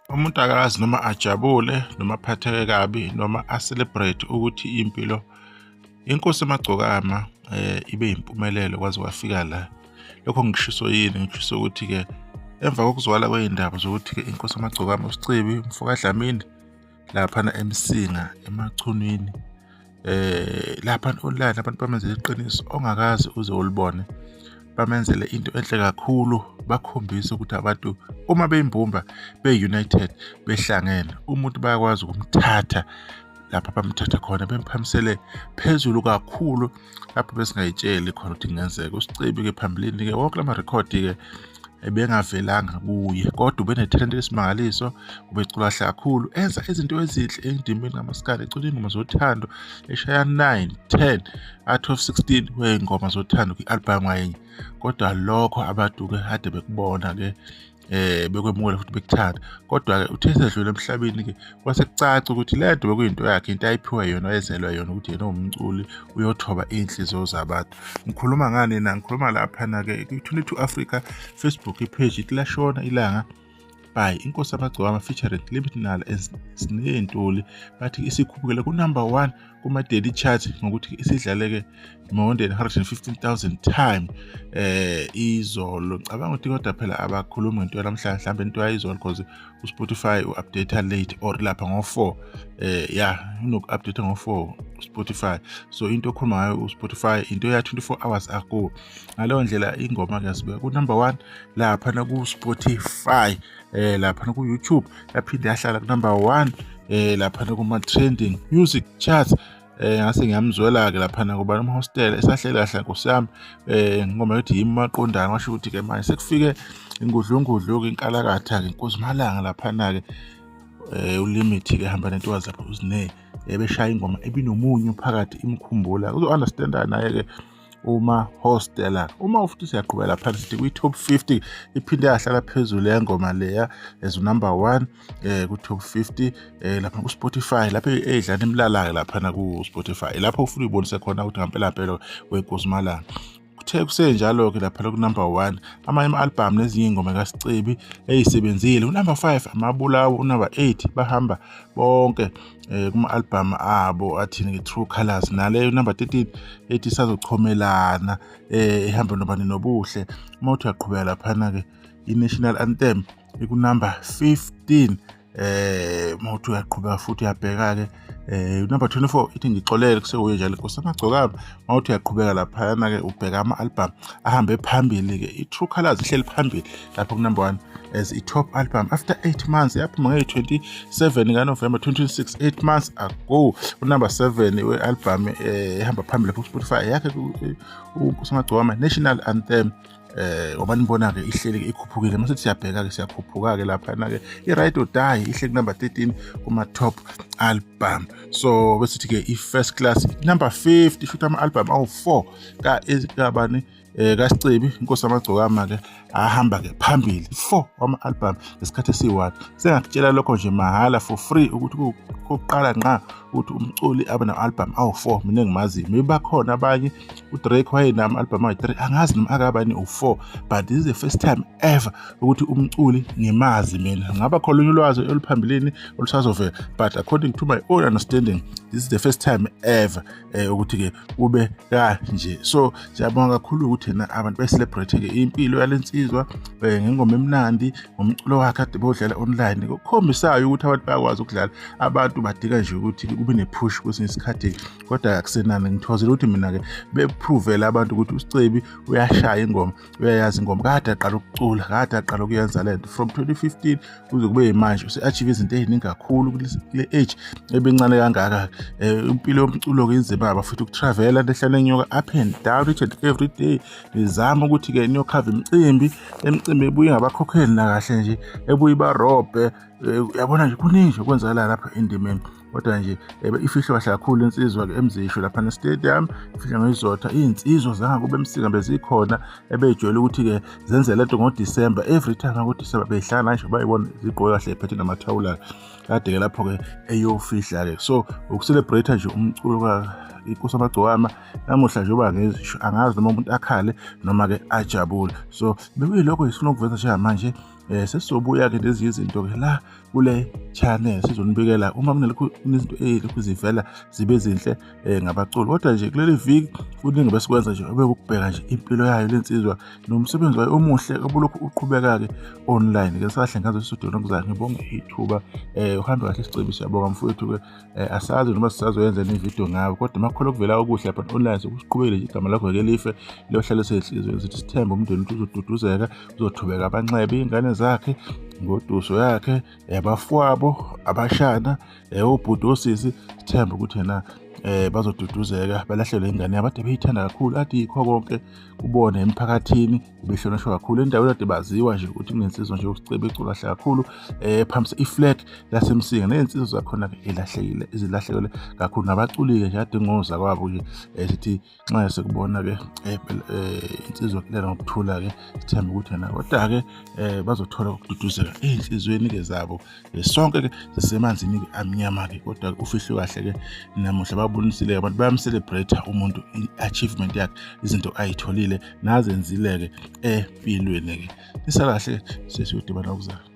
Umuntu akazi noma ajabule noma aphatheke kabi noma acelebrate ukuthi impilo inkosi emagcokama ibe impumelelo kwaze kwafika la. Lokho ngishiso yini? Ngishiso ukuthi ke emva kokuzwala kwey'ndaba zokuthi ke inkosi emagcokama uSicibi Mfoka Dlamini laphana eMsinga emachunwini lapha online abantu bamenzele iqiniso ongakazi uze ulibone, bamenzele into enhle kakhulu, bakhombisa ukuthi abantu uma beyimbumba be-united behlangene umuntu bayakwazi ukumthatha lapha bamthatha khona bemphamisele phezulu kakhulu lapho besingayitsheli khona ukuthi kungenzeka. uSicibi ke phambilini ke wonke lama record ke ebengavelanga kuye, kodwa ubenethalente lesimangaliso, ubecula kahle kakhulu, enza izinto ezinhle endimeni kamaskandi, ecula ingoma zothando eshaya 9, 10 out of 16 wey'ngoma zothando kwi-album ngayinye. Kodwa lokho abantu ke kade bekubona ke bekwemukela futhi bekuthanda, kodwa ke uthe esedlule emhlabeni ke kwasekucaca ukuthi le nto bekuyinto yakhe, into ayiphiwe yona, ayezelwe yona ukuthi yena umculi uyothoba iy'nhliziyo zabantu. Ngikhuluma ngani na? Ngikhuluma laphana ke kwi-22 Africa Facebook page ithi lashona ilanga by inkosi emagcokama featuring Limited Nala Siney'Ntuli, bathi isikhuphukele ku-number 1 kuma-daily chart ngokuthi isidlaleke more than 115,000 times izolo. Ngicabanga ukuthi kodwa phela abakhulumi ngento yanamhlanje, mhlawumbe into yayizolo because uSpotify u-update late or lapha ngo-4 unoku-update ngo-4 uSpotify, so into okhuluma ngayo uSpotify into ya 24 hours ago. Ngaleyo ndlela ingoma kuyasibeka ku-number 1 laphana ku-Spotify, laphana ku-YouTube yaphinde yahlala ku-number 1 laphana kuma-trending music charts. Ngase ngiyamzwela-ke laphana kuba nomhostela esahleli kahle Nkosi yami, ngoma yokuthi yimi maqondana, ngasho ukuthi-ke manje sekufike ingudlungudlu-ke inkalakatha-ke Nkosi Malanga laphana-ke uLimit-ke ehamba nentokazi lapho uZiney beshaya ingoma ebinomunyu phakathi imkhumbula. Uzo-understanda naye-ke uma hostela, uma futhi siyaqhubela phansi sithi kwi-top 50 iphinde yahlala phezulu yengoma leya as number 1 ku-top 50 lapha ku-Spotify, lapho edlala imlala-ke laphana ku-Spotify, lapho ufuna uyibonise khona ukuthi ngampela weNkosi Malanga. Kuthe kusenjalo-ke lapha ku-number 1 amanye ama-album nezinye ingoma kaSicibi ey'sebenzile. U-number 5 Amabulawo, u-number 8 bahamba bonke kuma-album abo athini-ke True Colours, naleyo number 13 ethi Sazochomelana ehamba nobani nobuhle. Uma uthi uyaqhubeka laphana-ke i-National Anthem iku-number 15 uma uthi uyaqhubeka futhi uyabheka-ke number 24 ithi Ngixolele kusekuye njalo Nkosi emagcokama. Uma uthi uyaqhubeka laphana-ke ubheka ama-album ahambe phambili-ke i-True Colours ihleli phambili lapho ku-number 1 as i-top album after 8 months, yaphuma nge-27 kaNovemba 2026, 8 months ago. U-number 7 we-album ehamba phambili lapho ku-Spotify yakhe uNkosi emagcokama National Anthem. Ngoba nibona-ke ihleli-ke ikhuphukile, mase siyabheka-ke siyakhuphuka-ke laphana-ke i-Ride or Die ihle ku-number 13 kuma-top album. So besithi-ke i-First Class number 50 shoot ama-album awu-4 kabani kaSicibi Inkosi emagcokama-ke ahamba-ke phambili 4 wama-album ngesikhathi esi-1. Sengakutshela lokho nje mahhala for free ukuthi kokuqala nqa ukuthi umculi abe nama-album awu-4 mina engimaziyo. Maybe bakhona abanye uDrake wayenama-album ayi-3, angazi noma akabani u-4, but this is the first time ever ukuthi umculi ngimazi mina. Ngaba khona olunye ulwazi oluphambilini olusazovela, but according to my own understanding this is the first time ever ukuthi-ke kube kanje. So siyabonga kakhulu ukuthi abantu be-celebrate-ke impilo yalensizwa ngengoma emnandi, ngomculo wakhe ade bodlala online, okukhombisayo ukuthi abantu bayakwazi ukudlala. Abantu badika nje ukuthi kube ne-push kwesinye isikhathi, kodwa akusenani. Ngithozela ukuthi mina-ke bepruvela abantu ukuthi uSicibi uyashaya ingoma, uyayazi ingoma, kade aqala ukucula, kade aqala ukuyenza lento from 2015 kuze kube yimanje use-achieve izinto ey'ningi kakhulu kule age ebencane kangaka. Impilo yomculo-ke inzima futhi ukutravela ndehlala enyuka up and down each and every day. Nizama ukuthi-ke niyokhava imicimbi ebuye ngabakhokheli nakahle nje, ebuye ibarobhe. Uyabona nje kuningi nje okwenzakala lapha endimeni, kodwa nje ifihlwa kahle kakhulu insizwa-ke eMzisho lapha ne-stadium, ifihla ngezotha iy'nsizwa zangakube eMsinga bezikhona ebey'jwayele ukuthi-ke zenze lento ngoDisemba. Every time ngoDisemba beyihlala nje bayibona zigqoke kahle ephethe namathawula, kade-ke lapho-ke eyofihla-ke. So uku-celebrate nje umculo inkosi yamagcokama namuhla nje uba ngisho angazi noma umuntu akhale noma-ke ajabule. So bekuyilokho sifuna ukuveza njengamanje. Sesizobuya-ke nezinye izinto-ke la kule channel sizonibikela uma kunezinto ey'lokhu zivela zibe zinhle ngabaculi. Kodwa nje kuleli viki kuningi besikwenza nje ukubheka nje impilo yayo lensizwa nomsebenzi wayo omuhle obulokhu uqhubeka-ke online-ke. Sahle ngazo sisodwa nokuzala ngibonge ithuba uhambe kahle Sicebisi, yabonga mfowethu-ke. Asazi noma sisazoyenza nevidiyo ngawe, kodwa makukhona okuvela okuhle lapha online sekusiqhubekile nje igama lakho-ke life liyohlala sehlizweni zethu. Sithemba umndeni ukuthi uzoduduzeka, uzothubeka abanxebe, iy'ngane zakhe ngoduso yakhe, abafowabo, abashana, obhuti, osisi. Sithemba ukuthi yena bazoduduzeka balahlelwe ingane yabo ade beyithanda kakhulu, ade yikho konke kubona emphakathini behlonishwa kakhulu endaweni ade baziwa nje ukuthi kunensizwa nje yokuceba icula kahle kakhulu phambi iflag lasemsinga ney'nsizwa zakhona-ke ilahlekile, izilahlekele kakhulu nabaculi-ke nje ade ngoza kwabo nje sithi nxa sekubona-ke insizwa kulela ngokuthula-ke. Sithemba ukuthi yena kodwa-ke bazothola ukududuzeka ey'nhlizweni-ke zabo. Sonke-ke sisemanzini-ke amnyama-ke, kodwa ufihlwe kahle-ke namuhla babonisile abantu bayamcelebrate umuntu i-achievement yakhe, izinto ayitholile nazenzile-ke empilweni-ke. Isakahle sesiyodibana okuzayo.